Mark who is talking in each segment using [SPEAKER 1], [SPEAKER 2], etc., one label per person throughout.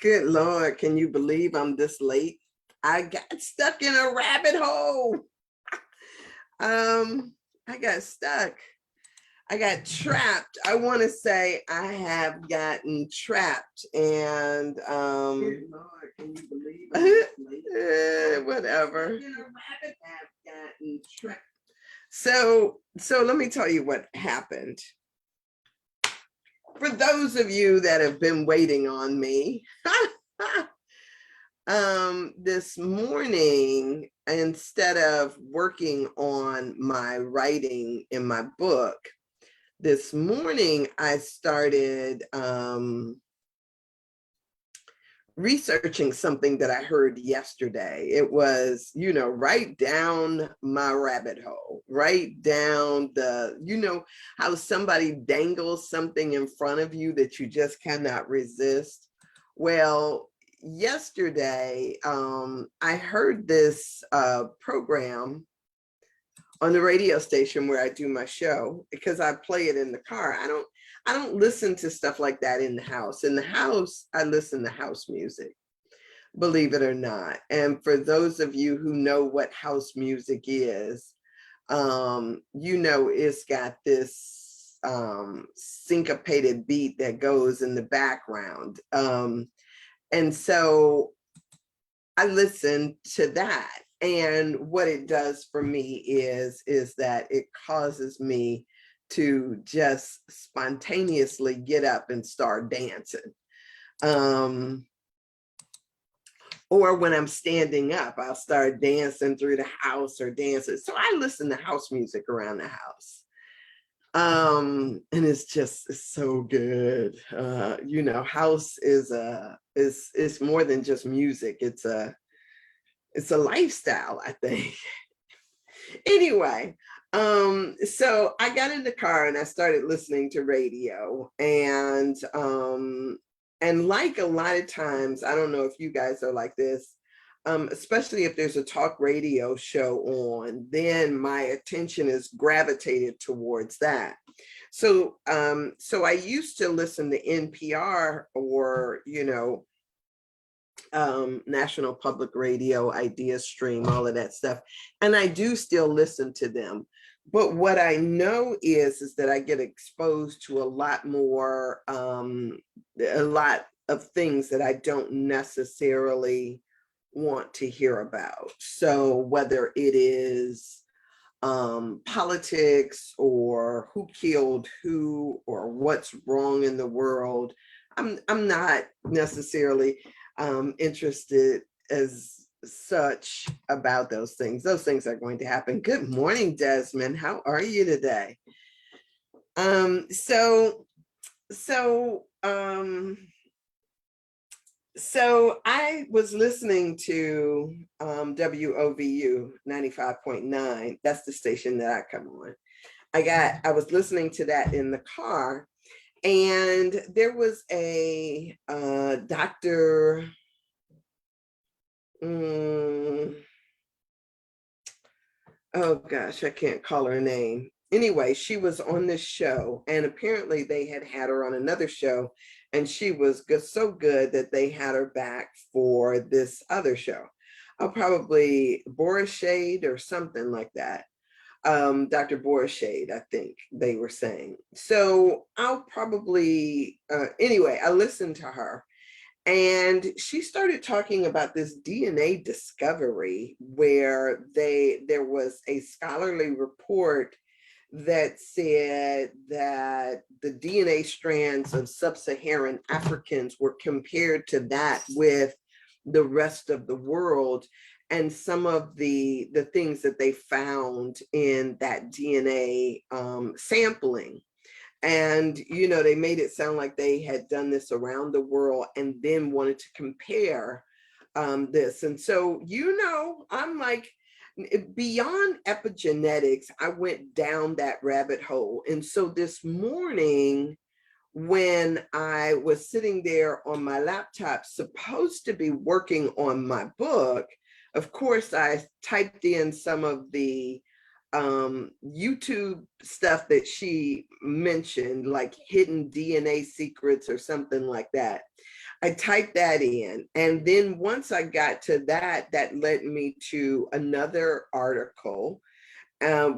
[SPEAKER 1] Good Lord, can you believe I'm this late? I got stuck in a rabbit hole. I got stuck. I got trapped. I want to say I have gotten trapped and Good Lord, can you believe I'm this late? Whatever. In a rabbit have gotten trapped. So let me tell you what happened. For those of you that have been waiting on me, this morning, instead of working on my writing in my book, this morning I started researching something that I heard yesterday. It was, right down my rabbit hole, right down how somebody dangles something in front of you that you just cannot resist. Well, yesterday, I heard this program on the radio station where I do my show, because I play it in the car. I don't listen to stuff like that in the house. In the house, I listen to house music, believe it or not. And for those of you who know what house music is, it's got this syncopated beat that goes in the background. And so I listen to that. And what it does for me is that it causes me to just spontaneously get up and start dancing. Or when I'm standing up, I'll start dancing through the house or dancing. So I listen to house music around the house. And it's so good. House is more than just music. It's a lifestyle, I think. Anyway, so I got in the car and I started listening to radio, and like a lot of times, I don't know if you guys are like this, especially if there's a talk radio show on, then my attention is gravitated towards that. So I used to listen to NPR or, National Public Radio, Idea Stream, all of that stuff. And I do still listen to them. But what I know is that I get exposed to a lot more, a lot of things that I don't necessarily want to hear about. So whether it is politics or who killed who or what's wrong in the world, I'm not necessarily interested as such about those things. Those things are going to happen. Good morning, Desmond. How are you today? So I was listening to WOVU 95.9. That's the station that I come on. I was listening to that in the car, and there was a Dr. Oh gosh, I can't call her name. Anyway, she was on this show, and apparently they had her on another show, and she was so good that they had her back for this other show. Probably Boris Shade or something like that. Dr. Boris Shade, I think they were saying. So I'll probably, anyway, I listened to her, and she started talking about this DNA discovery where there was a scholarly report that said that the DNA strands of sub-Saharan Africans were compared to that with the rest of the world, and some of the things that they found in that DNA sampling. And, they made it sound like they had done this around the world and then wanted to compare this. And so, I'm like, beyond epigenetics, I went down that rabbit hole. And so this morning, when I was sitting there on my laptop, supposed to be working on my book, of course, I typed in some of the YouTube stuff that she mentioned, like hidden DNA secrets or something like that. I typed that in. And then once I got to that, that led me to another article,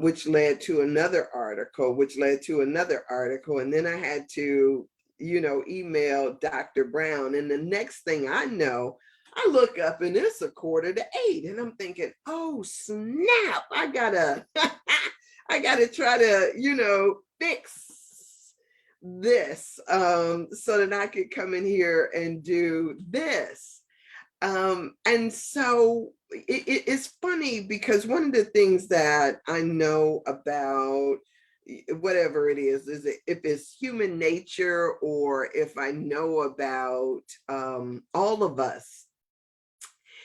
[SPEAKER 1] which led to another article, which led to another article. And then I had to, email Dr. Brown. And the next thing I know, I look up and it's 7:45. And I'm thinking, oh, snap, I gotta, I gotta try to, fix this so that I could come in here and do this. And so it's funny because one of the things that I know about whatever it is if it's human nature or if I know about all of us.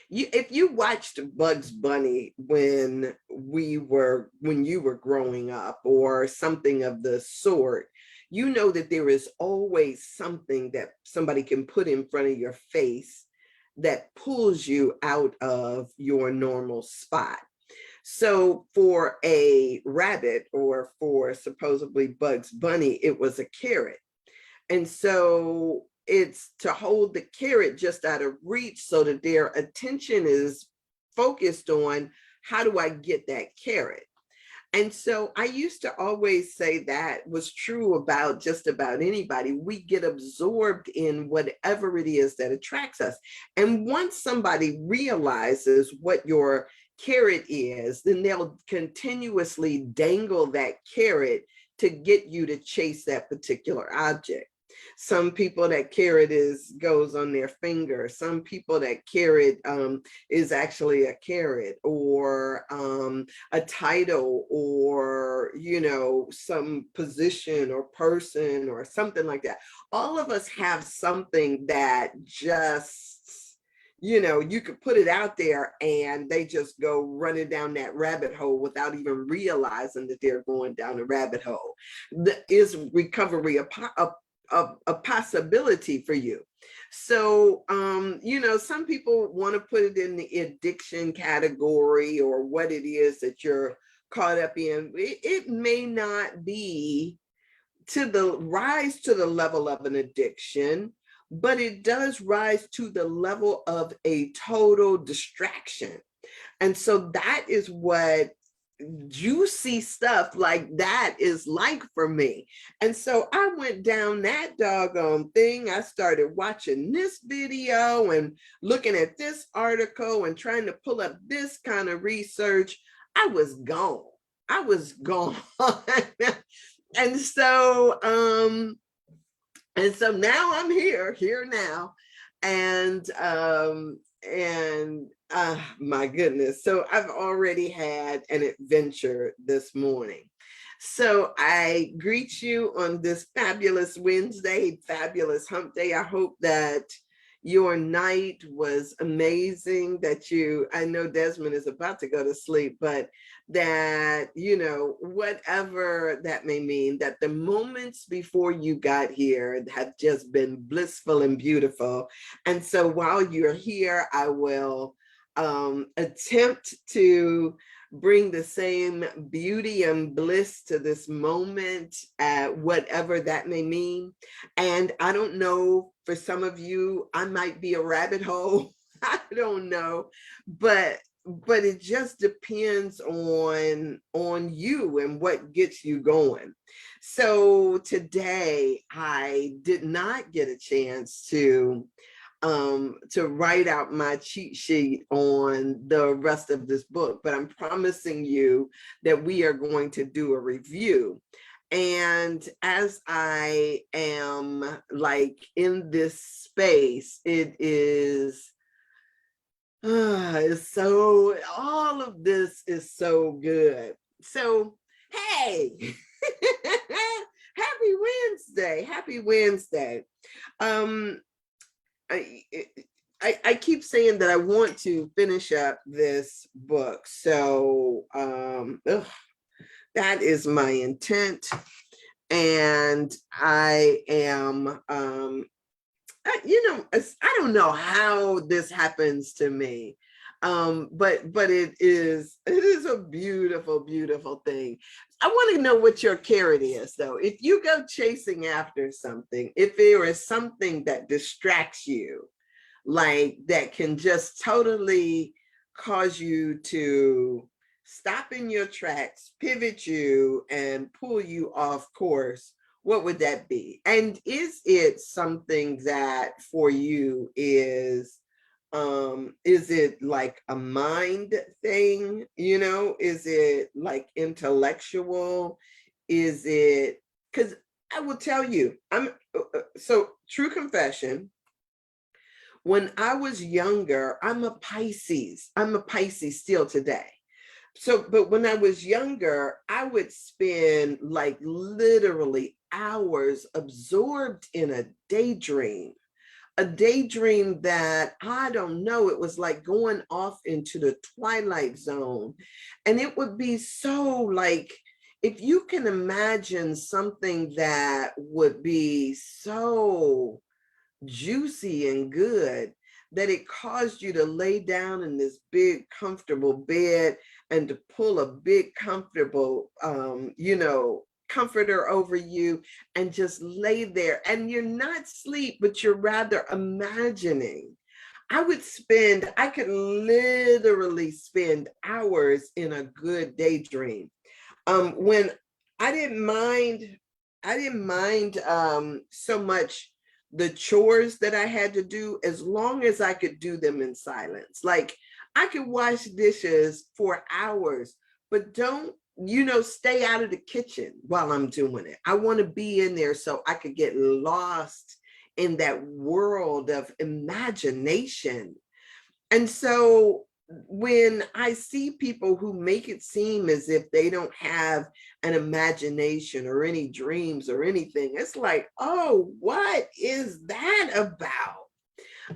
[SPEAKER 1] If you watched Bugs Bunny when you were growing up or something of the sort, you know that there is always something that somebody can put in front of your face that pulls you out of your normal spot. So for a rabbit, or for supposedly Bugs Bunny, it was a carrot. And so it's to hold the carrot just out of reach so that their attention is focused on, how do I get that carrot? And so I used to always say that was true about just about anybody. We get absorbed in whatever it is that attracts us. And once somebody realizes what your carrot is, then they'll continuously dangle that carrot to get you to chase that particular object. Some people that carrot goes on their finger. Some people that carrot is actually a carrot or a title or, some position or person or something like that. All of us have something that just, you could put it out there and they just go running down that rabbit hole without even realizing that they're going down a rabbit hole. Is recovery a possibility for you? So, some people want to put it in the addiction category or what it is that you're caught up in. It may not be rise to the level of an addiction, but it does rise to the level of a total distraction. And so that is what juicy stuff like that is like for me. And so I went down that doggone thing. I started watching this video and looking at this article and trying to pull up this kind of research. I was gone. And so now I'm here now. And my goodness. So I've already had an adventure this morning. So I greet you on this fabulous Wednesday, fabulous hump day. I hope that your night was amazing, that I know Desmond is about to go to sleep, but that, whatever that may mean, that the moments before you got here have just been blissful and beautiful. And so while you're here, I will attempt to bring the same beauty and bliss to this moment, whatever that may mean. And I don't know, for some of you, I might be a rabbit hole. I don't know, but it just depends on you and what gets you going. So today I did not get a chance to write out my cheat sheet on the rest of this book, but I'm promising you that we are going to do a review. And as I am like in this space, it is, so all of this is so good. So, hey, happy Wednesday. Happy Wednesday. I keep saying that I want to finish up this book. So that is my intent. And I am, I don't know how this happens to me. But it is a beautiful, beautiful thing. I want to know what your carrot is, though. If you go chasing after something, if there is something that distracts you, like that can just totally cause you to stop in your tracks, pivot you, and pull you off course, what would that be? And is it something that for you is it like a mind thing? Is it like intellectual? Is it, because I will tell you, so true confession, when I was younger, I'm a Pisces. I'm a Pisces still today. So, but when I was younger, I would spend like literally hours absorbed in a daydream that I don't know, it was like going off into the twilight zone. And it would be so like, if you can imagine something that would be so juicy and good that it caused you to lay down in this big comfortable bed and to pull a big comfortable comforter over you and just lay there, and you're not asleep but you're rather imagining. I could literally spend hours in a good daydream. When I didn't mind, so much the chores that I had to do, as long as I could do them in silence. Like I could wash dishes for hours, but don't, stay out of the kitchen while I'm doing it. I want to be in there so I could get lost in that world of imagination. And so when I see people who make it seem as if they don't have an imagination or any dreams or anything, it's like, oh, what is that about?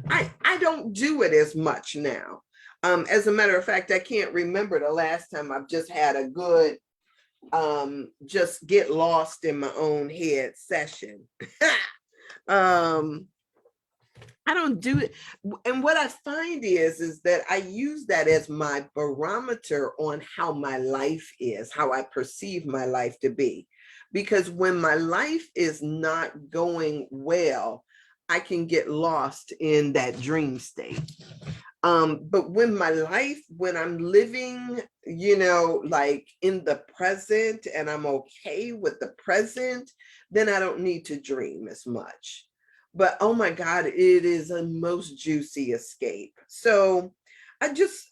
[SPEAKER 1] I don't do it as much now. As a matter of fact, I can't remember the last time I've just had a good just get lost in my own head session. um I don't do it. And what I find is that I use that as my barometer on how my life is, how I perceive my life to be. Because when my life is not going well, I can get lost in that dream state. But when I'm living, like in the present and I'm okay with the present, then I don't need to dream as much. But oh my God, it is a most juicy escape. So I just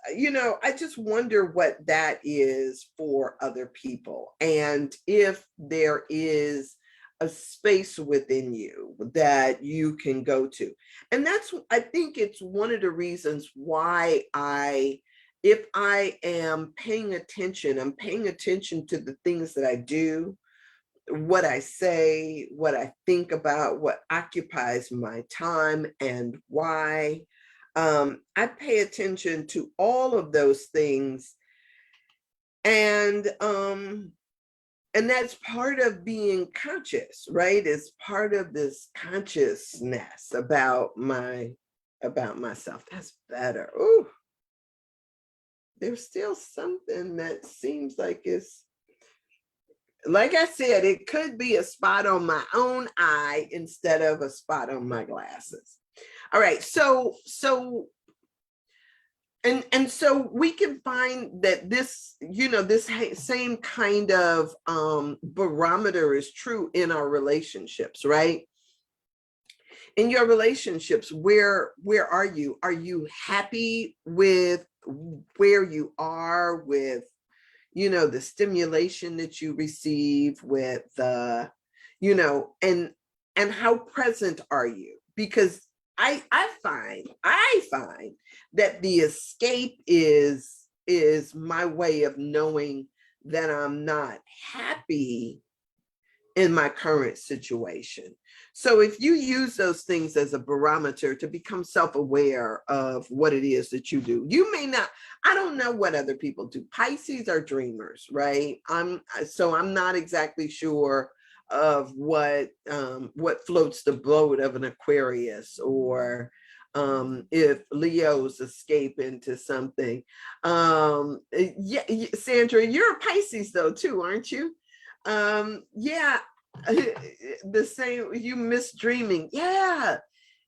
[SPEAKER 1] wonder what that is for other people. And if there is a space within you that you can go to. And I think it's one of the reasons why if I am paying attention, I'm paying attention to the things that I do, what I say, what I think about, what occupies my time and why. I pay attention to all of those things. And that's part of being conscious, right? It's part of this consciousness about myself. That's better. Ooh, there's still something that seems like it's, like I said, it could be a spot on my own eye instead of a spot on my glasses. All right, so so we can find that this same kind of barometer is true in our relationships, right? In your relationships, where are you? Are you happy with where you are, with the stimulation that you receive, with the and how present are you? Because I find that the escape is my way of knowing that I'm not happy in my current situation. So if you use those things as a barometer to become self-aware of what it is that you do, you may not, I don't know what other people do. Pisces are dreamers, right? I'm not exactly sure of what floats the boat of an Aquarius, or if Leos escape into something. Yeah, Sandra, you're a Pisces though too, aren't you? Yeah, the same. You miss dreaming. Yeah,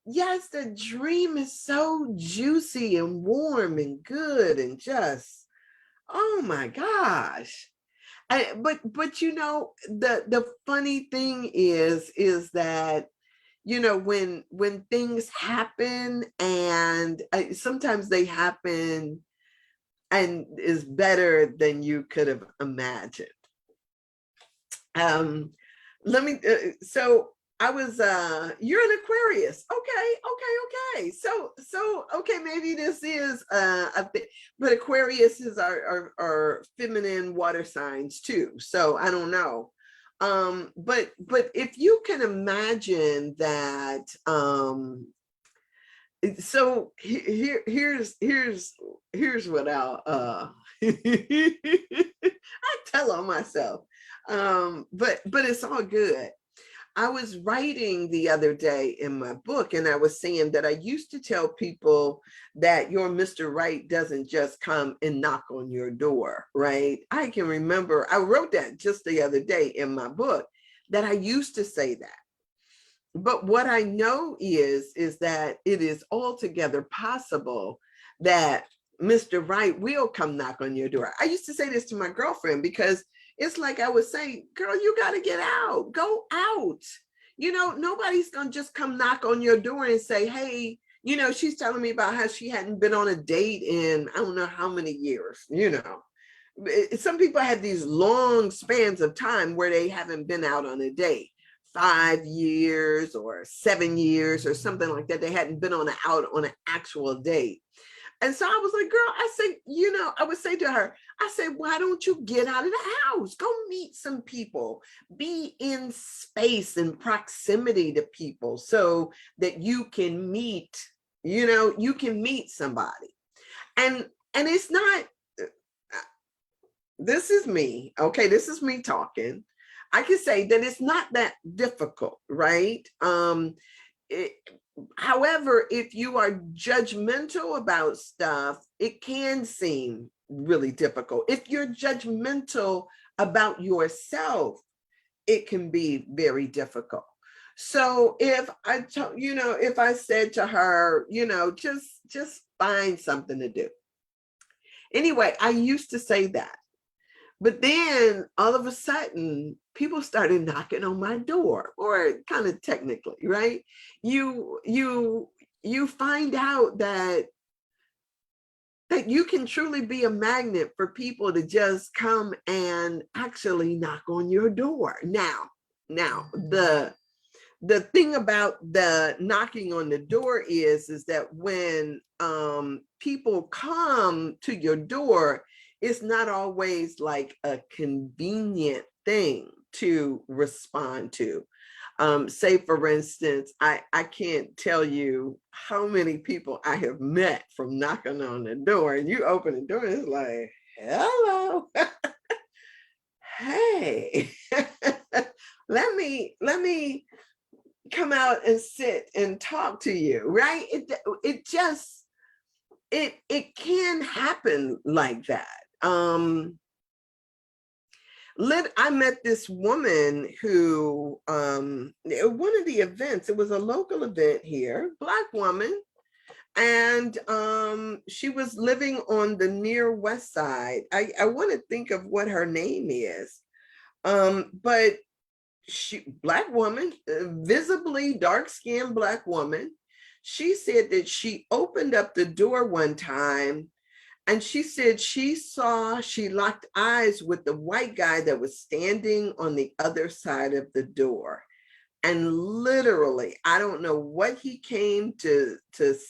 [SPEAKER 1] yes, the dream is so juicy and warm and good and just, oh my gosh. But you know, the funny thing is that, you know, when things happen and sometimes they happen and is better than you could have imagined. Um, let me so I was you're an Aquarius. Okay. So okay, maybe this is but Aquarius is our feminine water signs too. So I don't know. But if you can imagine that, so here's what I'll I tell on myself. But it's all good. I was writing the other day in my book, and I was saying that I used to tell people that your Mr. Right doesn't just come and knock on your door, right? I can remember I wrote that just the other day in my book, that I used to say that. But what I know is that it is altogether possible that Mr. Right will come knock on your door. I used to say this to my girlfriend because it's like I would say, girl, you got to get out, go out. You know, nobody's going to just come knock on your door and say, hey, you know, she's telling me about how she hadn't been on a date in I don't know how many years, you know. Some people have these long spans of time where they haven't been out on a date. 5 years or 7 years or something like that. They hadn't been out on an actual date. And so I was like, girl, I said, you know, I would say to her, I said, why don't you get out of the house? Go meet some people, be in space and proximity to people so that you can meet, you know, you can meet somebody. And it's not, this is me, okay, this is me talking. I can say that it's not that difficult, right? However, if you are judgmental about stuff, it can seem really difficult. If you're judgmental about yourself, it can be very difficult. So if you know, if I said to her, you know, just find something to do. Anyway, I used to say that. But then all of a sudden, people started knocking on my door, or kind of technically, right? You find out that you can truly be a magnet for people to just come and actually knock on your door. Now, the thing about the knocking on the door is that when people come to your door, it's not always like a convenient thing to respond to. Say, for instance, I can't tell you how many people I have met from knocking on the door, and you open the door and it's like, hello, hey, let me come out and sit and talk to you, right? It can happen like that. I met this woman who, one of the events, it was a local event here, Black woman, and she was living on the near west side. I want to think of what her name is, but Black woman, visibly dark-skinned Black woman. She said that she opened up the door one time, and she said she locked eyes with the white guy that was standing on the other side of the door. And literally, I don't know what he came to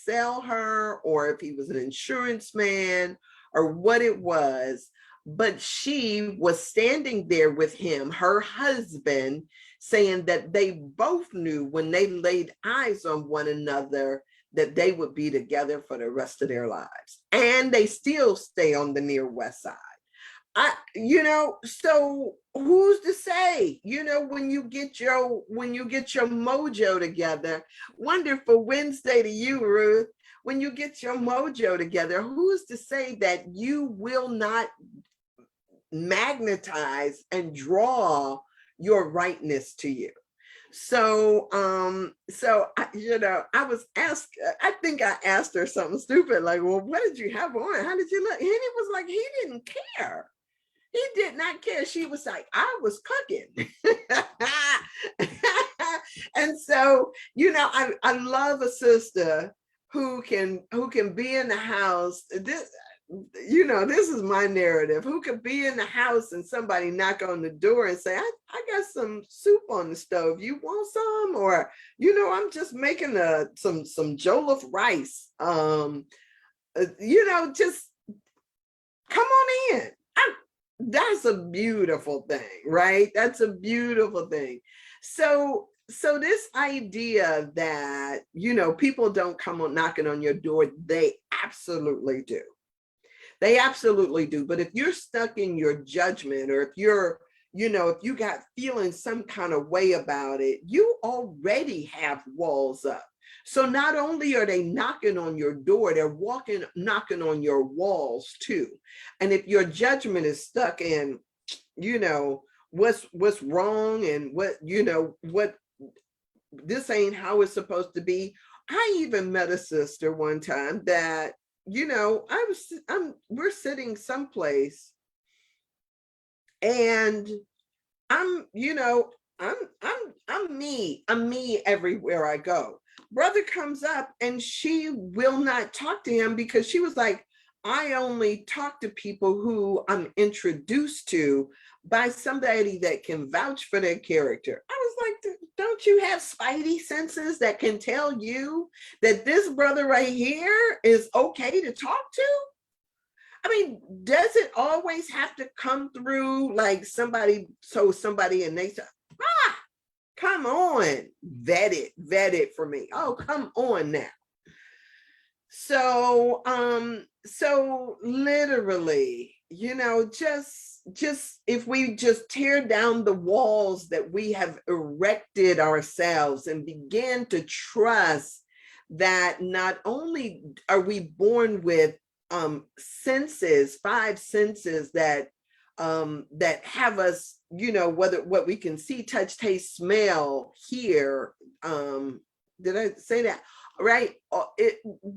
[SPEAKER 1] sell her, or if he was an insurance man or what it was, but she was standing there with him, her husband, saying that they both knew when they laid eyes on one another that they would be together for the rest of their lives. And they still stay on the near west side. So who's to say, when you get your mojo together, wonderful Wednesday to you, Ruth. When you get your mojo together, who's to say that you will not magnetize and draw your rightness to you? So I was asked, I think I asked her something stupid, like, well, what did you have on? How did you look? And he was like, he didn't care. He did not care. She was like, I was cooking. And so, I love a sister who can be in the house. This is my narrative. Who could be in the house and somebody knock on the door and say, I got some soup on the stove. You want some? Or, I'm just making some jollof rice. Just come on in. That's a beautiful thing, right? That's a beautiful thing. So this idea that, people don't come on knocking on your door, they absolutely do. They absolutely do. But if you're stuck in your judgment, or if if you got feeling some kind of way about it, you already have walls up. So not only are they knocking on your door, they're knocking on your walls too. And if your judgment is stuck in, what's wrong, and what this ain't how it's supposed to be. I even met a sister one time that, we're sitting someplace, and I'm me everywhere I go. Brother comes up and she will not talk to him, because she was like, I only talk to people who I'm introduced to by somebody that can vouch for their character. I was like, don't you have spidey senses that can tell you that this brother right here is okay to talk to? I mean, does it always have to come through like somebody and they say, come on, vet it for me. Oh, come on now. So literally, just if we just tear down the walls that we have erected ourselves and begin to trust that not only are we born with five senses that have us, whether what we can see, touch, taste, smell, hear, did I say that right?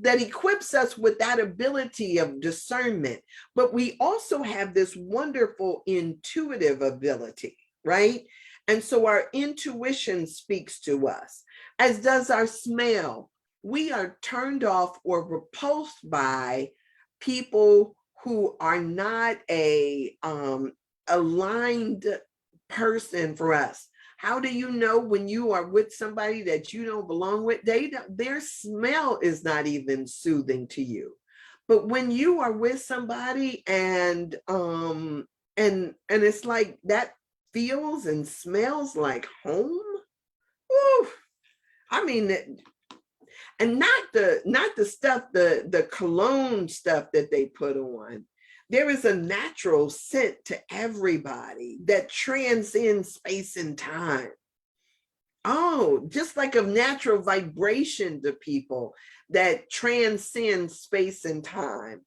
[SPEAKER 1] That equips us with that ability of discernment, but we also have this wonderful intuitive ability, right? And so our intuition speaks to us, as does our smell. We are turned off or repulsed by people who are not a aligned person for us. How do you know when you are with somebody that you don't belong with? Their smell is not even soothing to you. But when you are with somebody and it's like that feels and smells like home. Woo, I mean, and not the stuff, the cologne stuff that they put on. There is a natural scent to everybody that transcends space and time. Oh, just like a natural vibration to people that transcends space and time.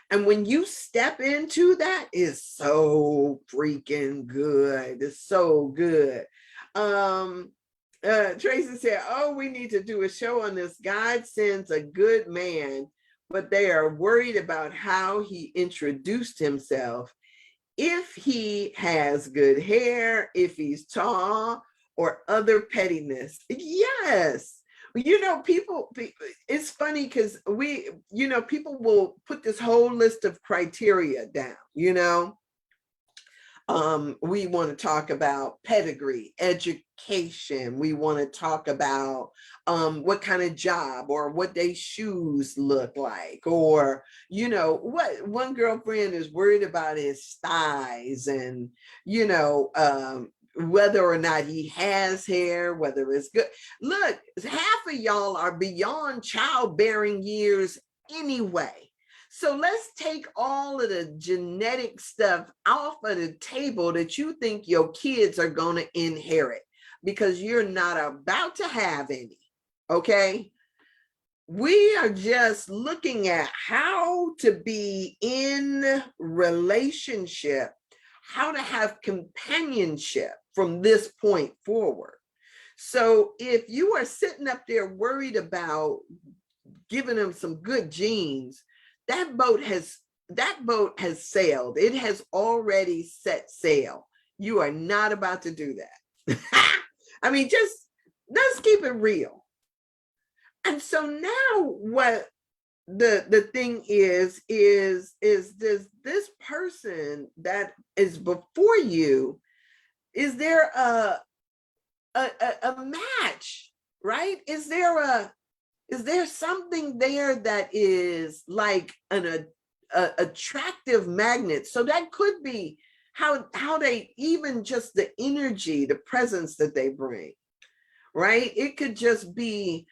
[SPEAKER 1] And when you step into that, it's so freaking good. It's so good. Tracy said, oh, we need to do a show on this. God sends a good man, but they are worried about how he introduced himself. If he has good hair, if he's tall, or other pettiness. Yes. People, it's funny because people will put this whole list of criteria down, we want to talk about pedigree, education. We want to talk about what kind of job, or what their shoes look like, or what one girlfriend is worried about is thighs, and whether or not he has hair, whether it's good. Look, half of y'all are beyond childbearing years anyway. So let's take all of the genetic stuff off of the table that you think your kids are going to inherit, because you're not about to have any. Okay. We are just looking at how to be in relationship, how to have companionship from this point forward. So if you are sitting up there worried about giving them some good genes, that boat has sailed. It has already set sail. You are not about to do that. I mean, just let's keep it real. And so now what the thing is this person that is before you, is there a match, right? Is there something there that is like an attractive magnet? So that could be how they, even just the energy, the presence that they bring, right? It could just be,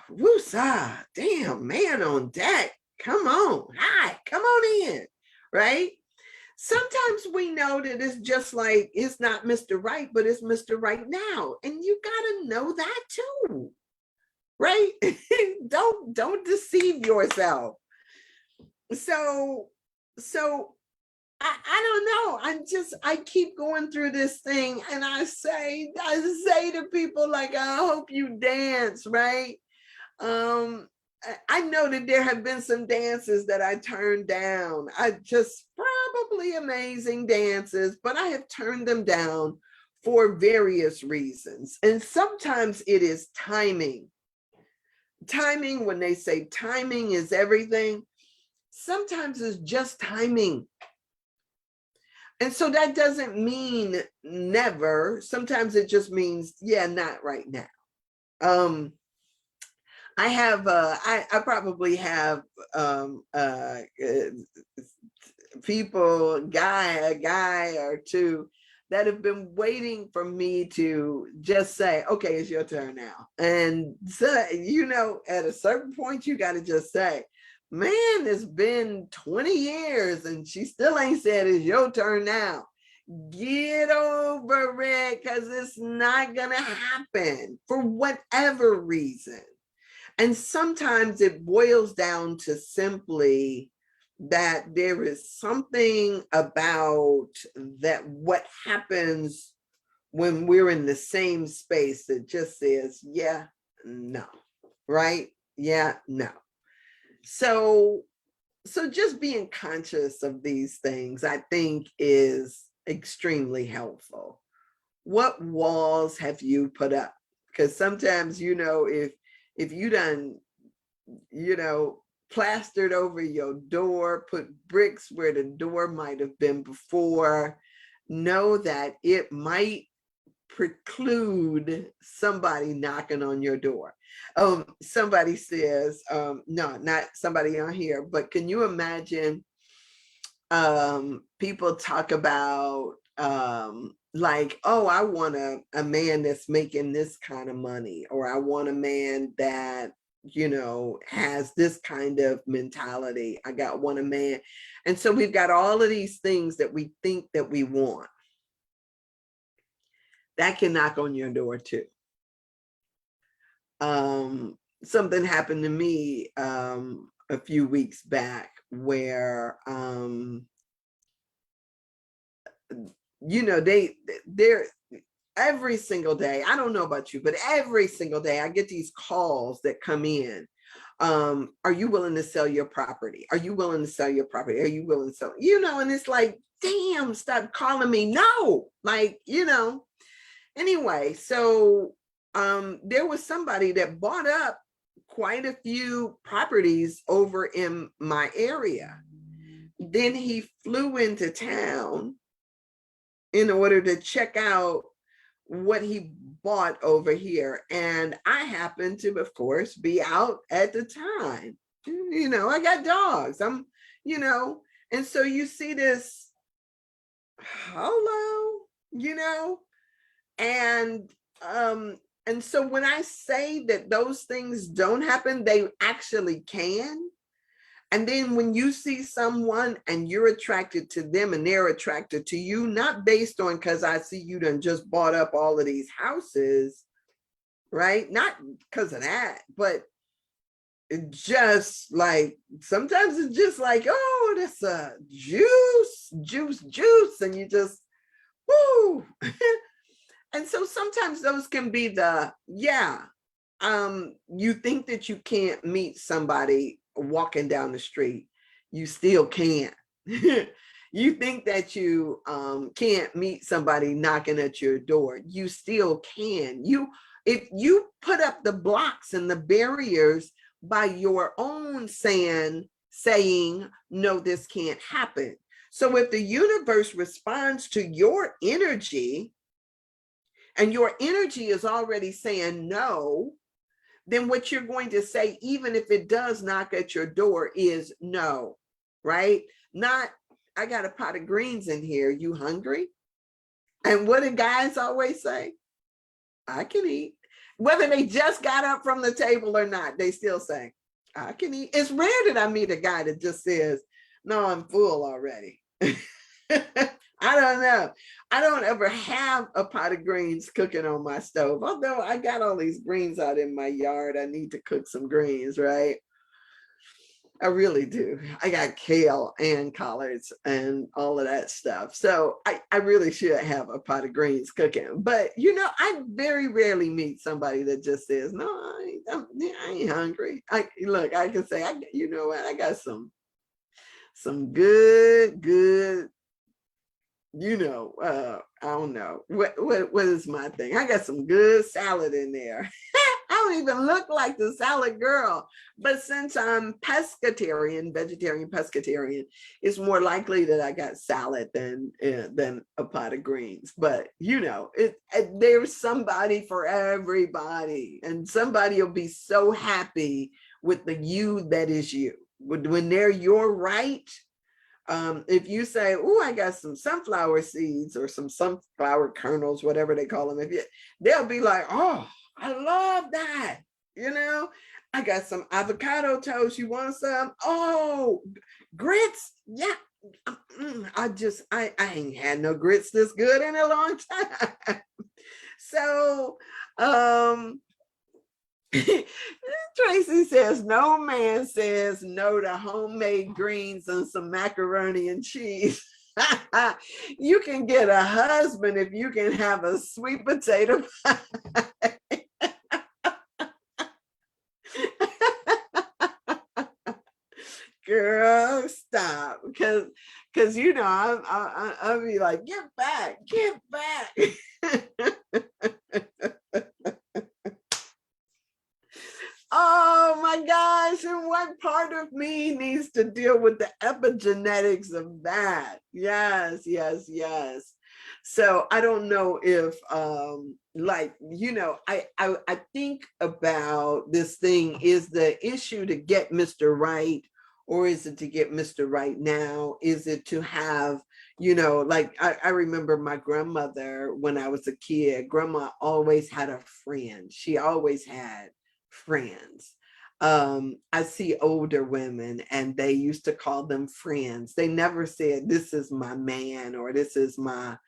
[SPEAKER 1] woosah, damn, man on deck. Come on, hi, come on in, right? Sometimes we know that it's just like, it's not Mr. Right, but it's Mr. Right now. And you gotta know that too, right? Don't deceive yourself. So I don't know. I keep going through this thing, and I say to people, like, I hope you dance, right? I know that there have been some dances that I turned down. I just probably amazing dances, but I have turned them down for various reasons. And sometimes it is timing. Timing, when they say timing is everything, sometimes it's just timing. And so that doesn't mean never. Sometimes it just means, yeah, not right now. I have, I probably have people, a guy or two that have been waiting for me to just say, okay, it's your turn now. And so, you know, at a certain point, you got to just say, man, it's been 20 years and she still ain't said it's your turn now. Get over it, because it's not going to happen for whatever reason. And sometimes it boils down to simply that there is something about that, what happens when we're in the same space, that just says, yeah, no, right? Yeah, no. So just being conscious of these things, I think, is extremely helpful. What walls have you put up? Because sometimes, you know, if you done, you know, plastered over your door, put bricks where the door might have been before, know that it might preclude somebody knocking on your door. Somebody says, no, not somebody on here, but can you imagine people talk about like, oh, I want a man that's making this kind of money, or I want a man that, you know, has this kind of mentality. Want a man. And so we've got all of these things that we think that we want. That can knock on your door too. Something happened to me a few weeks back where you know, they're every single day, I don't know about you, but every single day I get these calls that come in. Are you willing to sell your property? Are you willing to sell your property? Are you willing to sell? You know, and it's like, damn, stop calling me. No, like, you know. Anyway, so there was somebody that bought up quite a few properties over in my area. Then he flew into town in order to check out what he bought over here. And I happened to, of course, be out at the time. You know, I got dogs. You know, and so you see this, hello, you know, and so when I say that those things don't happen, they actually can. And then when you see someone and you're attracted to them and they're attracted to you, not based on because I see you done just bought up all of these houses, right? Not because of that, but it just like sometimes it's just like, oh, that's a juice, and you just whoo. And so sometimes those can be the you think that you can't meet somebody walking down the street, you still can't. You think that you can't meet somebody knocking at your door, you still can. You, if you put up the blocks and the barriers by your own saying no, this can't happen. So if the universe responds to your energy and your energy is already saying no, then what you're going to say, even if it does knock at your door, is no, right? Not, I got a pot of greens in here, you hungry? And what do guys always say? I can eat. Whether they just got up from the table or not, they still say, I can eat. It's rare that I meet a guy that just says, no, I'm full already. I don't know. I don't ever have a pot of greens cooking on my stove. Although I got all these greens out in my yard. I need to cook some greens, right? I really do. I got kale and collards and all of that stuff. So I really should have a pot of greens cooking. But, you know, I very rarely meet somebody that just says, no, I ain't hungry. Look, I can say, you know what, I got some good, you know, I don't know. What is my thing? I got some good salad in there. I don't even look like the salad girl. But since I'm vegetarian, pescatarian, it's more likely that I got salad than a pot of greens. But, you know, there's somebody for everybody. And somebody will be so happy with the you that is you. When they're your right, if you say, oh, I got some sunflower seeds or some sunflower kernels, whatever they call them, they'll be like, oh, I love that. You know, I got some avocado toast. You want some? Oh, grits. Yeah. I ain't had no grits this good in a long time. So, Tracy says, no man says no to homemade greens and some macaroni and cheese. You can get a husband if you can have a sweet potato pie. Girl, stop. Because you know, I'll be like, get back. Oh my gosh, and what part of me needs to deal with the epigenetics of that? Yes. So I don't know if like, you know, I think about this thing, is the issue to get Mr. Right, or is it to get Mr. Right now? Is it to have, you know, like I remember my grandmother when I was a kid, grandma always had a friend. She always had friends. I see older women and they used to call them friends. They never said, this is my man, or this is my,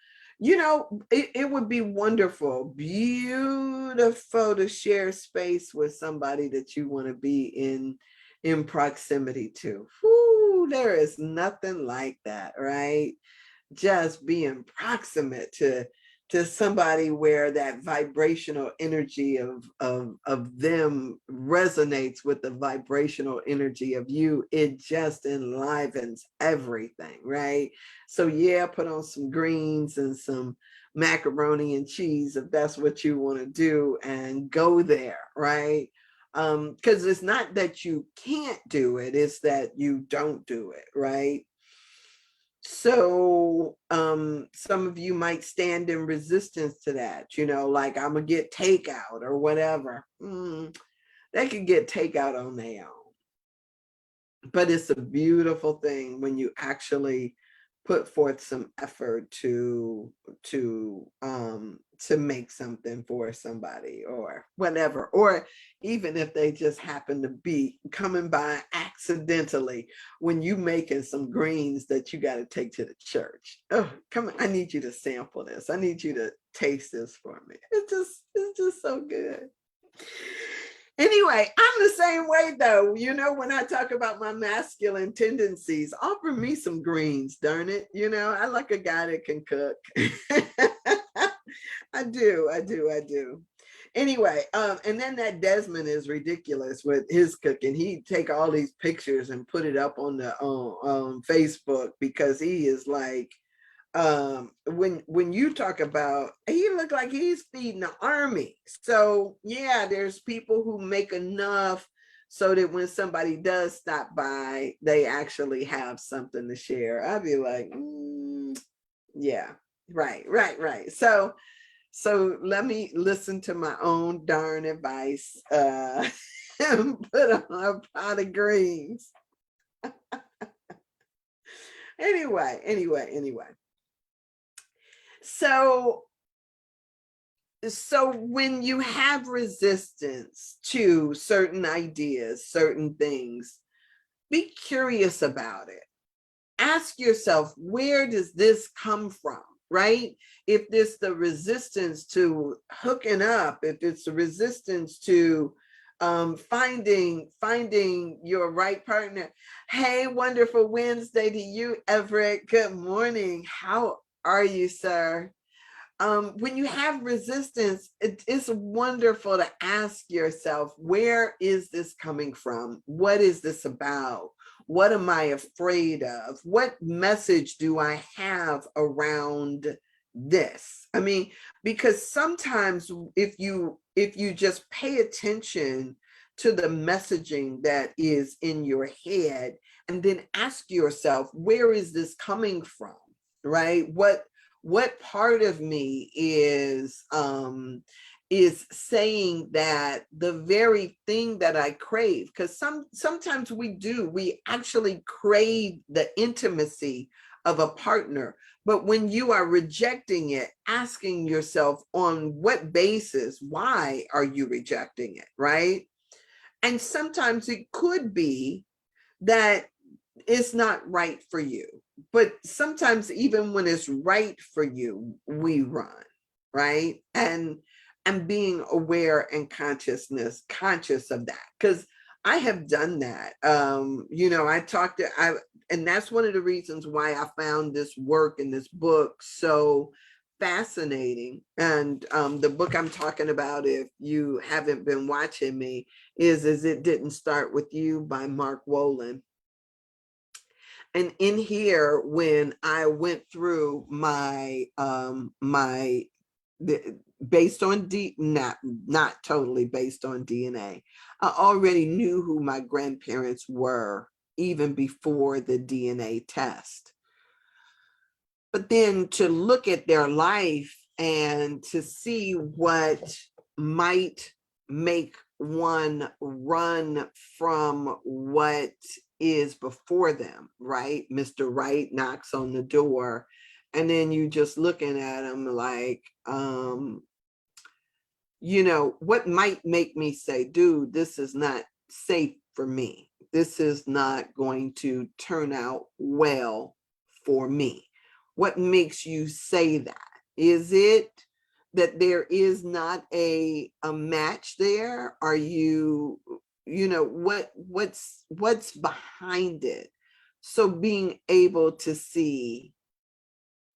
[SPEAKER 1] you know, it would be wonderful, beautiful to share space with somebody that you want to be in proximity to. Whew, there is nothing like that, right? Just being proximate to somebody where that vibrational energy of them resonates with the vibrational energy of you. It just enlivens everything, right? So yeah, put on some greens and some macaroni and cheese if that's what you want to do, and go there, right? Because it's not that you can't do it, it's that you don't do it, right? So some of you might stand in resistance to that, you know, like I'm gonna get takeout or whatever. They can get takeout on their own. But it's a beautiful thing when you actually put forth some effort to make something for somebody or whatever, or even if they just happen to be coming by accidentally when you making some greens that you got to take to the church. Oh, come on, I need you to sample this. I need you to taste this for me. It's just so good. Anyway, I'm the same way though. You know, when I talk about my masculine tendencies, offer me some greens, darn it. You know, I like a guy that can cook. I do. Anyway, and then that Desmond is ridiculous with his cooking. He take all these pictures and put it up on the Facebook because he is like, when you talk about, he looked like he's feeding the army. So yeah, there's people who make enough so that when somebody does stop by, they actually have something to share. I'd be like, yeah, right. So let me listen to my own darn advice and put on a pot of greens. Anyway. So when you have resistance to certain ideas, certain things, be curious about it. Ask yourself, where does this come from, right? If it's the resistance to hooking up, if it's the resistance to finding your right partner. Hey, wonderful Wednesday to you, Everett. Good morning. How are you, sir? When you have resistance, it's wonderful to ask yourself, where is this coming from? What is this about? What am I afraid of? What message do I have around this? I mean, because sometimes if you just pay attention to the messaging that is in your head and then ask yourself, where is this coming from? Right? What part of me is saying that the very thing that I crave? Because sometimes we actually crave the intimacy of a partner, but when you are rejecting it, asking yourself, on what basis? Why are you rejecting it? Right? And sometimes it could be that it's not right for you. But sometimes even when it's right for you, we run, right? And being aware and conscious of that. Because I have done that. And that's one of the reasons why I found this work in this book so fascinating. And the book I'm talking about, if you haven't been watching me, is It Didn't Start With You by Mark Wolin. And in here, when I went through my based on not totally based on DNA, I already knew who my grandparents were even before the DNA test. But then to look at their life and to see what might make one run from what is before them, right? Mr. Right knocks on the door, and then you just looking at him like, what might make me say, dude, this is not safe for me. This is not going to turn out well for me. What makes you say that? Is it that there is not a match there? Are you, what's behind it? So being able to see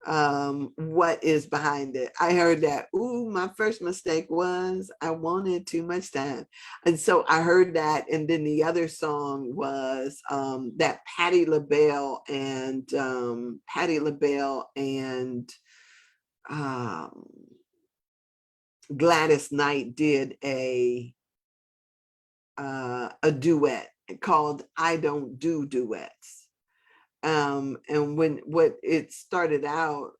[SPEAKER 1] what is behind it. I heard that, my first mistake was I wanted too much time. And so I heard that. And then the other song was that Patti LaBelle and Gladys Knight did a duet called I Don't Do Duets. And what it started out,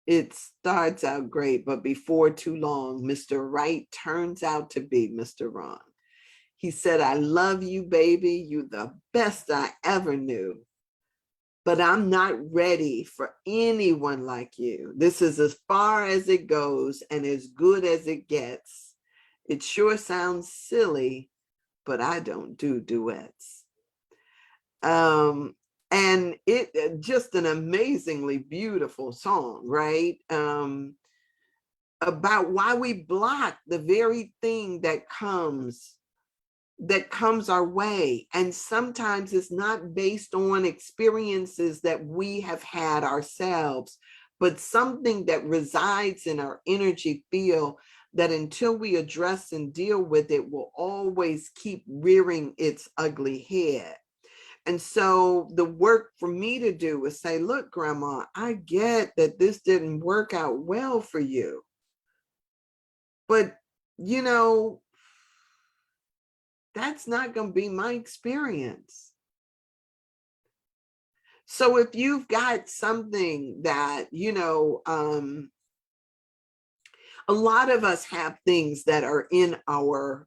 [SPEAKER 1] it starts out great, but before too long, Mr. Right turns out to be Mr. Wrong. He said, I love you, baby. You the best I ever knew. but I'm not ready for anyone like you. This is as far as it goes and as good as it gets. It sure sounds silly, but I don't do duets. And it just an amazingly beautiful song, right? About why we block the very thing that comes our way. And sometimes it's not based on experiences that we have had ourselves, but something that resides in our energy field that until we address and deal with it will always keep rearing its ugly head. And so the work for me to do is say, look, Grandma, I get that this didn't work out well for you. But, you know, that's not going to be my experience. So if you've got something that, you know, a lot of us have things that are in our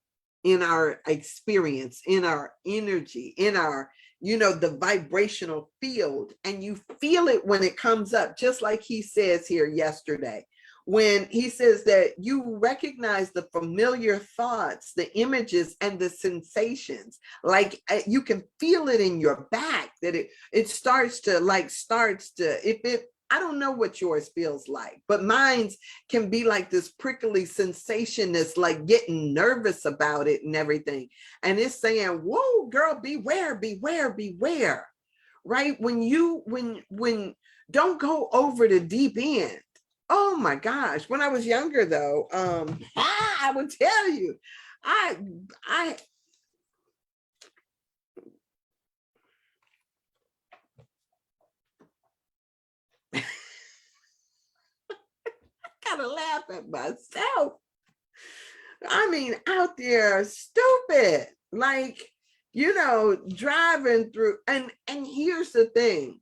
[SPEAKER 1] experience, in our energy, in our, you know, the vibrational field, and you feel it when it comes up, just like he says here yesterday, when he says that you recognize the familiar thoughts, the images, and the sensations. Like you can feel it in your back, that it starts to if it, I don't know what yours feels like, but mine's can be like this prickly sensation that's like getting nervous about it and everything. And it's saying, whoa, girl, beware, beware, beware. Right? When don't go over the deep end. Oh my gosh. When I was younger though, I would tell you, I gotta laugh at myself. I mean, out there, stupid, like, you know, driving through, and here's the thing.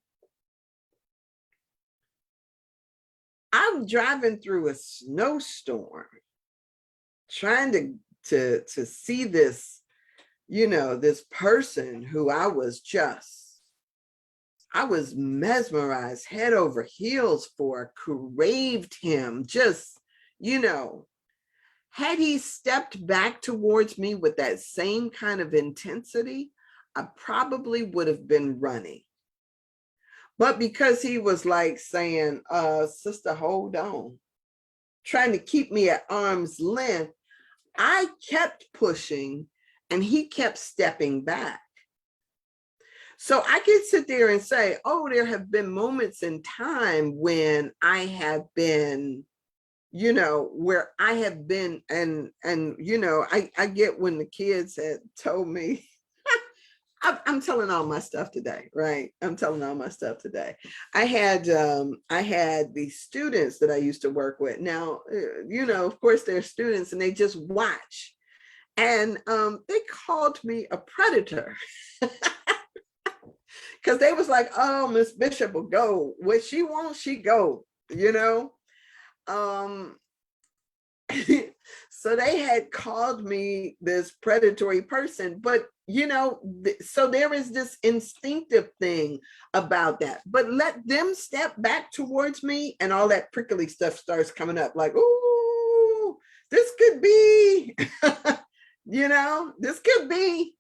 [SPEAKER 1] I'm driving through a snowstorm, trying to see this, you know, this person who I was mesmerized head over heels for, craved him, just, you know. Had he stepped back towards me with that same kind of intensity, I probably would have been running. But because he was like saying, sister, hold on, trying to keep me at arm's length, I kept pushing and he kept stepping back. So I could sit there and say, oh, there have been moments in time when I have been, you know, where I have been, and you know, I get when the kids had told me, I'm telling all my stuff today, right? I'm telling all my stuff today. I had these students that I used to work with. Now, you know, of course, they're students and they just watch, and they called me a predator. Because they was like, oh, Miss Bishop will go. What she wants, she go, you know? So they had called me this predatory person, but you know, so there is this instinctive thing about that. But let them step back towards me and all that prickly stuff starts coming up, like, ooh, this could be, you know, this could be.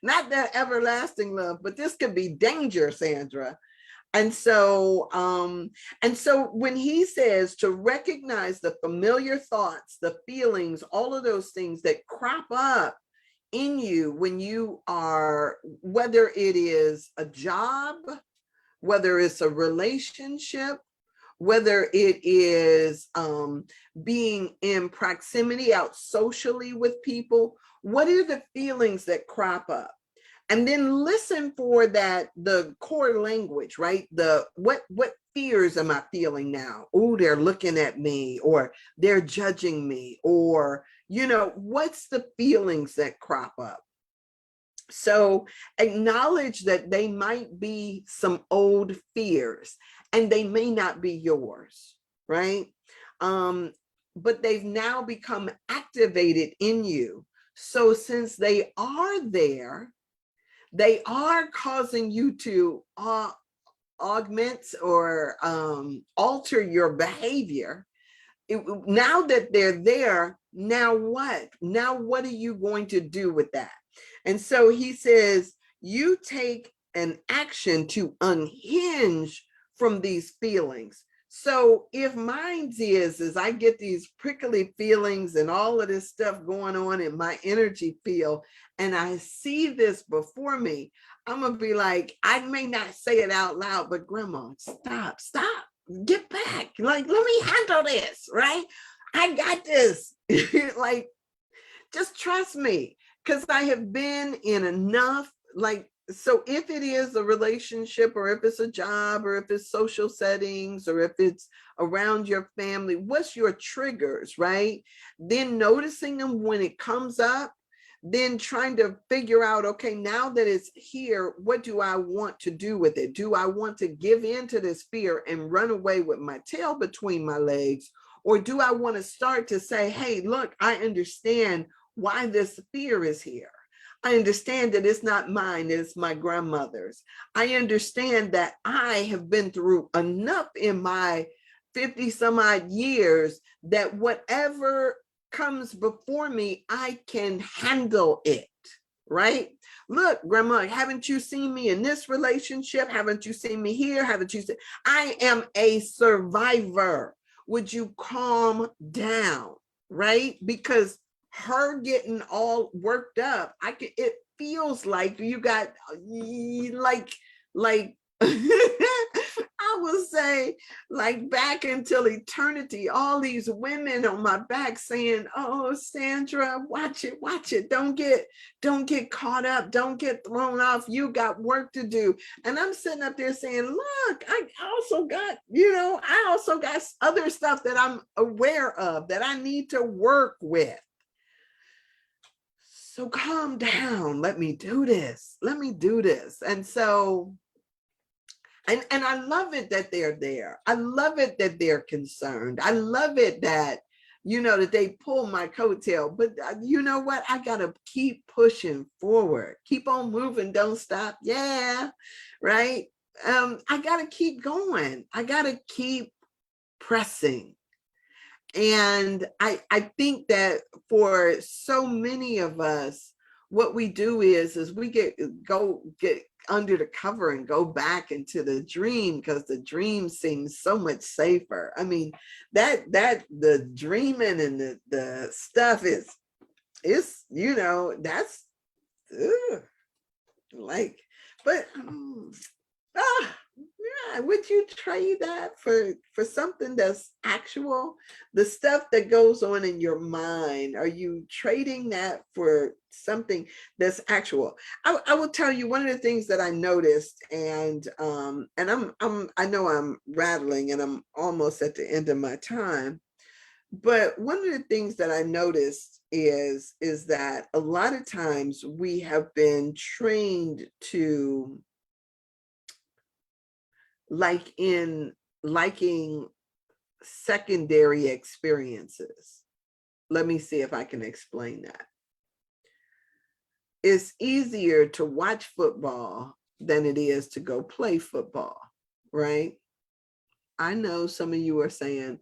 [SPEAKER 1] Not that everlasting love, but this could be danger, Sandra. And so when he says to recognize the familiar thoughts, the feelings, all of those things that crop up in you when you are, whether it is a job, whether it's a relationship, whether it is being in proximity out socially with people, what are the feelings that crop up? And then listen for that, the core language, right? The what fears am I feeling now? Oh, they're looking at me, or they're judging me, or, you know, what's the feelings that crop up? So acknowledge that they might be some old fears and they may not be yours, right? But they've now become activated in you. So since they are there, they are causing you to augment or alter your behavior. Now that they're there, now what? Now what are you going to do with that? And so he says, you take an action to unhinge from these feelings. So if mine is I get these prickly feelings and all of this stuff going on in my energy field, and I see this before me, I'm gonna be like, I may not say it out loud, but grandma, stop, get back. Like, let me handle this, right? I got this. Like, just trust me, because I have been in enough, like, so if it is a relationship, or if it's a job, or if it's social settings, or if it's around your family, what's your triggers, right? Then noticing them when it comes up, then trying to figure out, okay, now that it's here, what do I want to do with it? Do I want to give in to this fear and run away with my tail between my legs? Or do I want to start to say, hey, look, I understand why this fear is here. I understand that it's not mine, it's my grandmother's. I understand that I have been through enough in my 50 some odd years that whatever comes before me, I can handle it, right? Look, grandma, haven't you seen me in this relationship? Haven't you seen me here? Haven't you seen? I am a survivor. Would you calm down, right? Because her getting all worked up, it feels like you got like I will say, like, back until eternity, all these women on my back saying, oh, Sandra, watch it. Don't get caught up. Don't get thrown off. You got work to do. And I'm sitting up there saying, look, I also got other stuff that I'm aware of that I need to work with. So calm down. Let me do this. And so, and I love it that they're there. I love it that they're concerned. I love it that, that they pull my coattail. But you know what? I got to keep pushing forward. Keep on moving. Don't stop. Yeah. Right. I got to keep going. I got to keep pressing. And I think that for so many of us, what we do is we get under the cover and go back into the dream, because the dream seems so much safer. I mean, that the dreaming and the stuff is that's like, but yeah, would you trade that for something that's actual? The stuff that goes on in your mind, are you trading that for something that's actual? I will tell you one of the things that I noticed, and I know I'm rattling and I'm almost at the end of my time, but one of the things that I noticed is that a lot of times we have been trained to liking secondary experiences. Let me see if I can explain that. It's easier to watch football than it is to go play football, right? I know some of you are saying,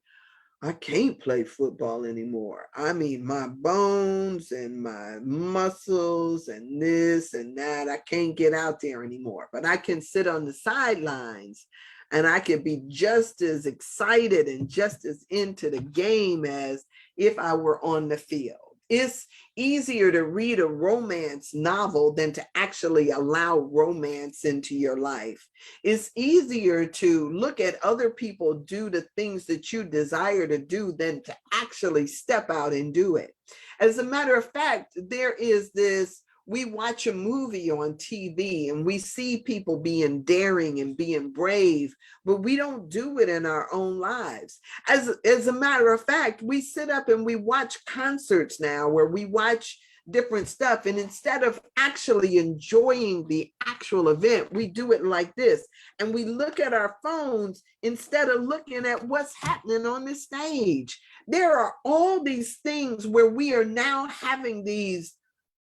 [SPEAKER 1] I can't play football anymore. I mean, my bones and my muscles and this and that, I can't get out there anymore. But I can sit on the sidelines and I can be just as excited and just as into the game as if I were on the field. It's easier to read a romance novel than to actually allow romance into your life. It's easier to look at other people do the things that you desire to do than to actually step out and do it. As a matter of fact, there is this, we watch a movie on TV and we see people being daring and being brave, but we don't do it in our own lives. As a matter of fact, we sit up and we watch concerts now where we watch different stuff, and instead of actually enjoying the actual event, we do it like this, and we look at our phones instead of looking at what's happening on the stage. There are all these things where we are now having these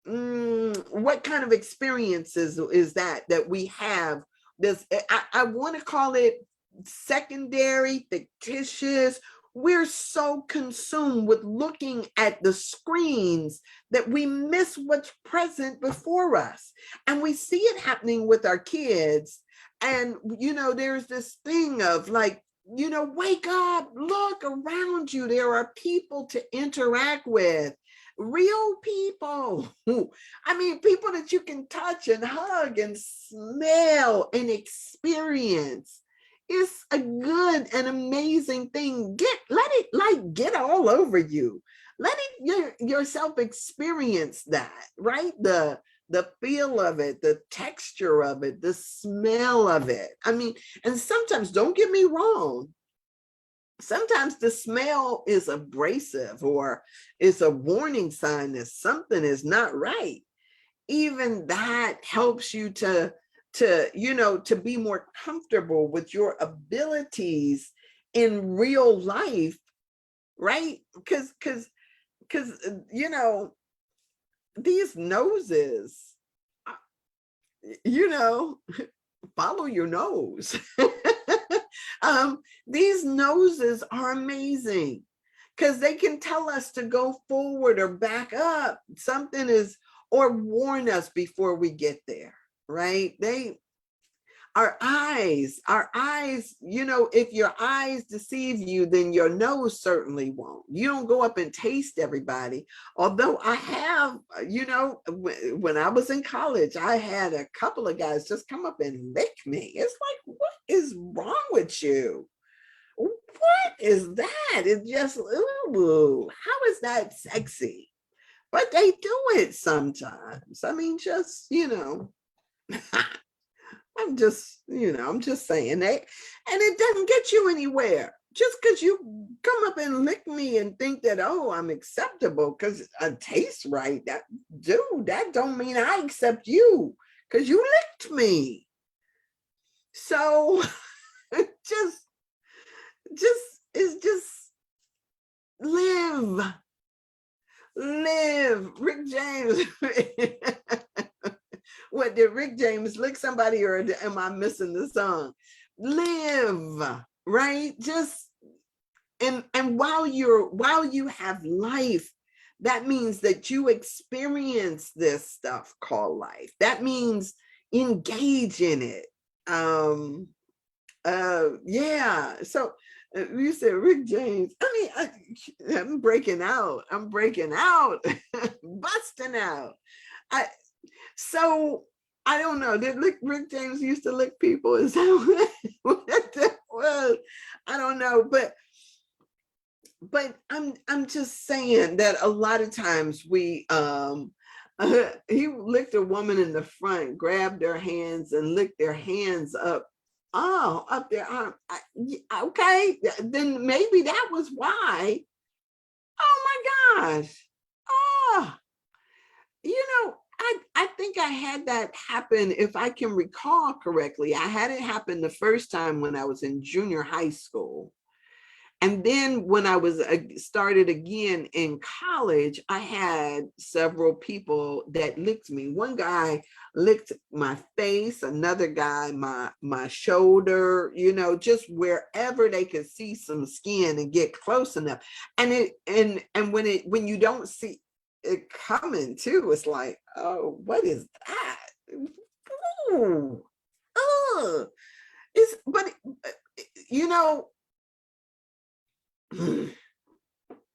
[SPEAKER 1] what kind of experiences is that we have? This, I want to call it secondary, fictitious. We're so consumed with looking at the screens that we miss what's present before us. And we see it happening with our kids. And, there's this thing of like, wake up, look around you. There are people to interact with, real people. I mean, people that you can touch and hug and smell and experience. It's a good and amazing thing. Let it like get all over you. Let it yourself experience that, right? The feel of it, the texture of it, the smell of it. I mean, and sometimes, don't get me wrong, sometimes the smell is abrasive or it's a warning sign that something is not right. Even that helps you to be more comfortable with your abilities in real life, right? Because these noses, follow your nose. These noses are amazing because they can tell us to go forward or back up. Something is, or warn us before we get there, right? Our eyes, if your eyes deceive you, then your nose certainly won't. You don't go up and taste everybody. Although I have, when I was in college, I had a couple of guys just come up and lick me. It's like, what is wrong with you? What is that? It's just, ooh, how is that sexy? But they do it sometimes. I mean, just, I'm just saying that, and it doesn't get you anywhere. Just because you come up and lick me and think that, oh, I'm acceptable because I taste right. That don't mean I accept you because you licked me. So just live. Rick James. What, did Rick James lick somebody, or am I missing the song? Live, right? Just and while you have life, that means that you experience this stuff called life. That means engage in it. Yeah. So you said Rick James. I mean, I'm breaking out. Busting out. So I don't know. Did Rick James used to lick people? Is that what that was? I don't know, but I'm just saying that a lot of times we he licked a woman in the front, grabbed their hands and licked their hands up. Oh, up their arm. Okay, then maybe that was why. Oh my gosh. Oh, I think I had that happen, if I can recall correctly. I had it happen the first time when I was in junior high school. And then when I was started again in college, I had several people that licked me. One guy licked my face, another guy my shoulder, just wherever they could see some skin and get close enough. And when you don't see it coming too, it's like, oh, what is that? Ooh, but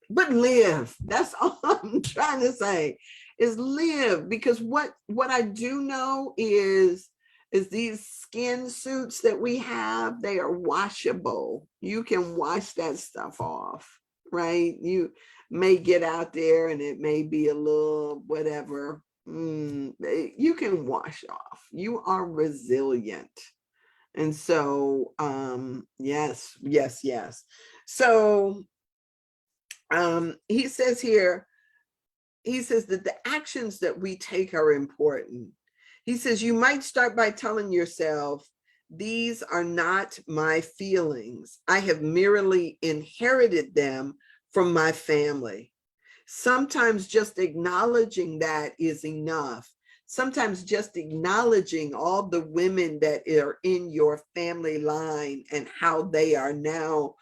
[SPEAKER 1] but live. That's all I'm trying to say, is live. Because what I do know is these skin suits that we have, they are washable. You can wash that stuff off, right? You may get out there and it may be a little whatever. You can wash off. You are resilient. And so, yes. So, he says here, that the actions that we take are important. He says, you might start by telling yourself, these are not my feelings. I have merely inherited them from my family. Sometimes just acknowledging that is enough. Sometimes just acknowledging all the women that are in your family line and how they are now,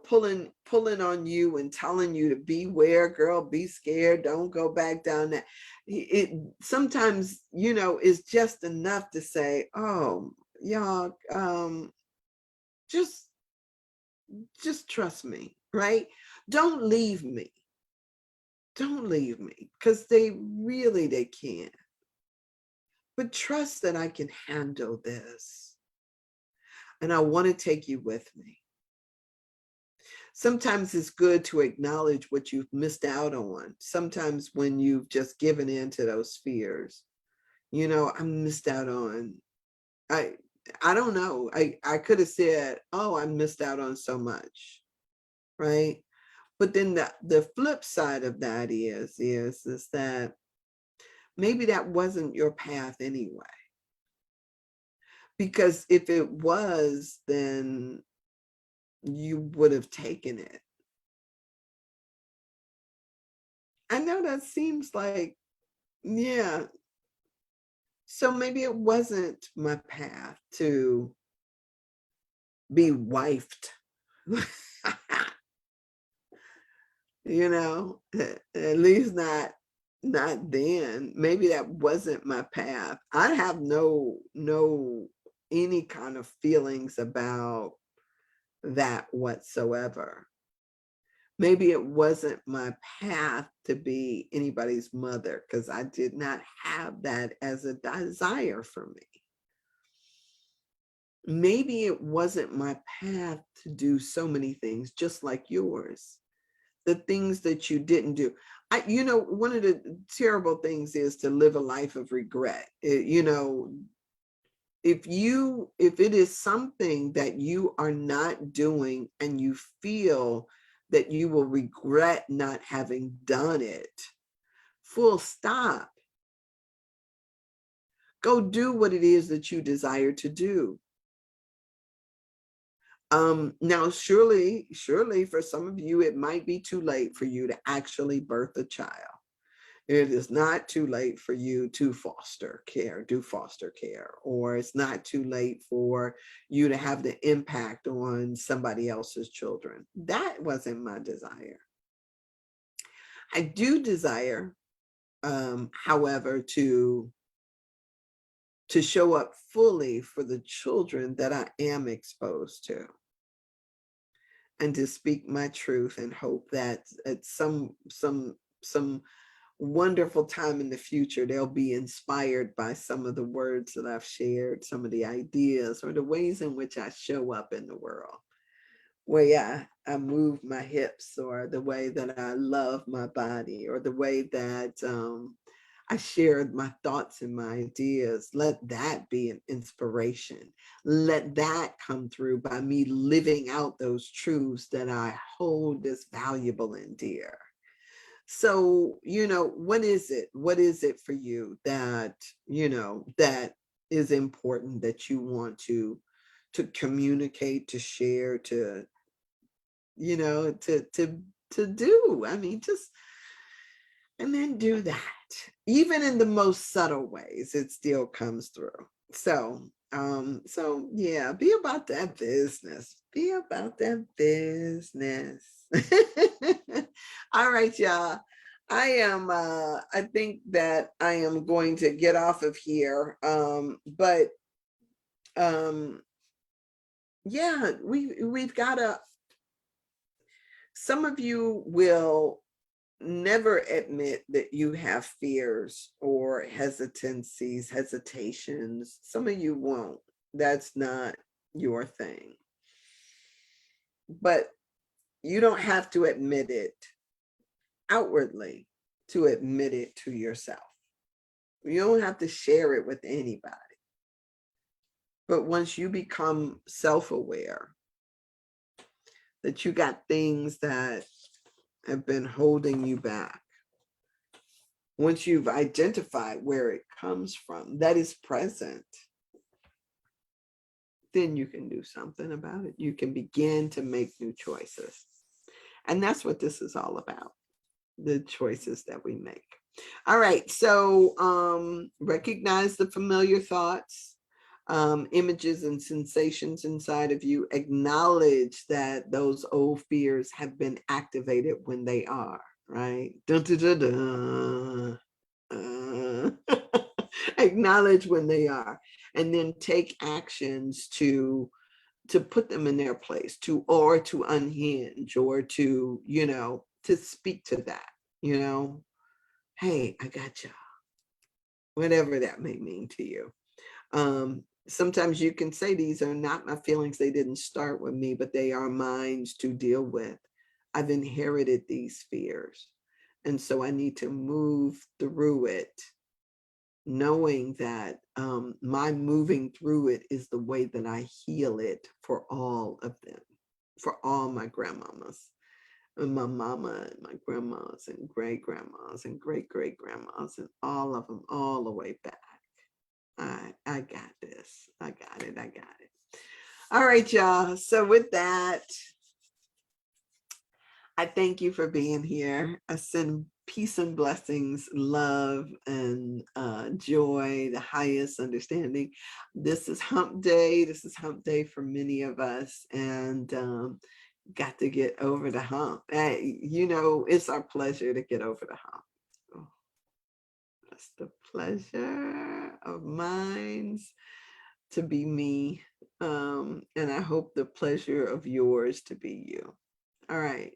[SPEAKER 1] pulling on you and telling you to beware, girl, be scared, don't go back down that. It sometimes, is just enough to say, oh, y'all, just trust me, right? Don't leave me. Don't leave me, because they can't. But trust that I can handle this. And I want to take you with me. Sometimes it's good to acknowledge what you've missed out on. Sometimes when you've just given in to those fears, I missed out on, I I don't know. I could have said, oh, I missed out on so much, right? But then the flip side of that is that maybe that wasn't your path anyway. Because if it was, then you would have taken it. I know that seems like, yeah. So maybe it wasn't my path to be wifed. At least not then. Maybe that wasn't my path. I have no any kind of feelings about that whatsoever. Maybe it wasn't my path to be anybody's mother, because I did not have that as a desire for me. Maybe it wasn't my path to do so many things just like yours. The things that you didn't do. One of the terrible things is to live a life of regret. If it is something that you are not doing and you feel that you will regret not having done it, full stop. Go do what it is that you desire to do. Now, surely for some of you, it might be too late for you to actually birth a child. It is not too late for you to do foster care, or it's not too late for you to have the impact on somebody else's children. That wasn't my desire. I do desire, however, to show up fully for the children that I am exposed to, and to speak my truth and hope that at some wonderful time in the future, they'll be inspired by some of the words that I've shared, some of the ideas, or the ways in which I show up in the world. Way I move my hips, or the way that I love my body, or the way that I shared my thoughts and my ideas. Let that be an inspiration. Let that come through by me living out those truths that I hold as valuable and dear. So, what is it? What is it for you that, that is important, that you want to communicate, to share, to, to do? I mean, and then do that. Even in the most subtle ways, it still comes through. So yeah, be about that business. Be about that business. All right, y'all. I think that I am going to get off of here. But yeah, we've got some of you will never admit that you have fears or hesitations. Some of you won't. That's not your thing. But you don't have to admit it outwardly to admit it to yourself. You don't have to share it with anybody. But once you become self-aware that you got things that have been holding you back, once you've identified where it comes from, that is present, then you can do something about it. You can begin to make new choices. And that's what this is all about. the choices that we make. All right. So recognize the familiar thoughts, images and sensations inside of you. Acknowledge that those old fears have been activated when they are, right? Dun, dun, dun, dun. Acknowledge when they are, and then take actions to put them in their place, to unhinge, or to speak to that, hey, I got you, whatever that may mean to you. Sometimes you can say, these are not my feelings. They didn't start with me, but they are mine to deal with. I've inherited these fears. And so I need to move through it, knowing that my moving through it is the way that I heal it for all of them, for all my grandmamas and my mama and my grandmas and great grandmas and great great grandmas and all of them, all the way back. I got this. I got it. All right, y'all. So with that, I thank you for being here. I send peace and blessings, love and joy, the highest understanding. This is hump day. This is hump day for many of us, and got to get over the hump. It's our pleasure to get over the hump. Oh, that's the pleasure of mine to be me. And I hope the pleasure of yours to be you. All right.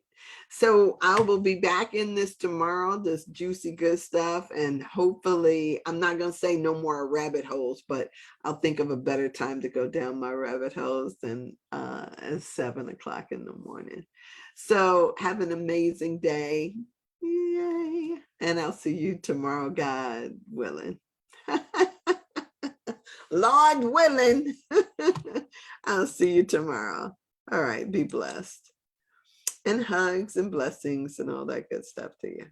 [SPEAKER 1] So I will be back in this tomorrow, this juicy good stuff. And hopefully, I'm not going to say no more rabbit holes, but I'll think of a better time to go down my rabbit holes than at 7:00 in the morning. So have an amazing day. Yay. And I'll see you tomorrow, God willing. Lord willing. I'll see you tomorrow. All right. Be blessed. And hugs and blessings and all that good stuff to you.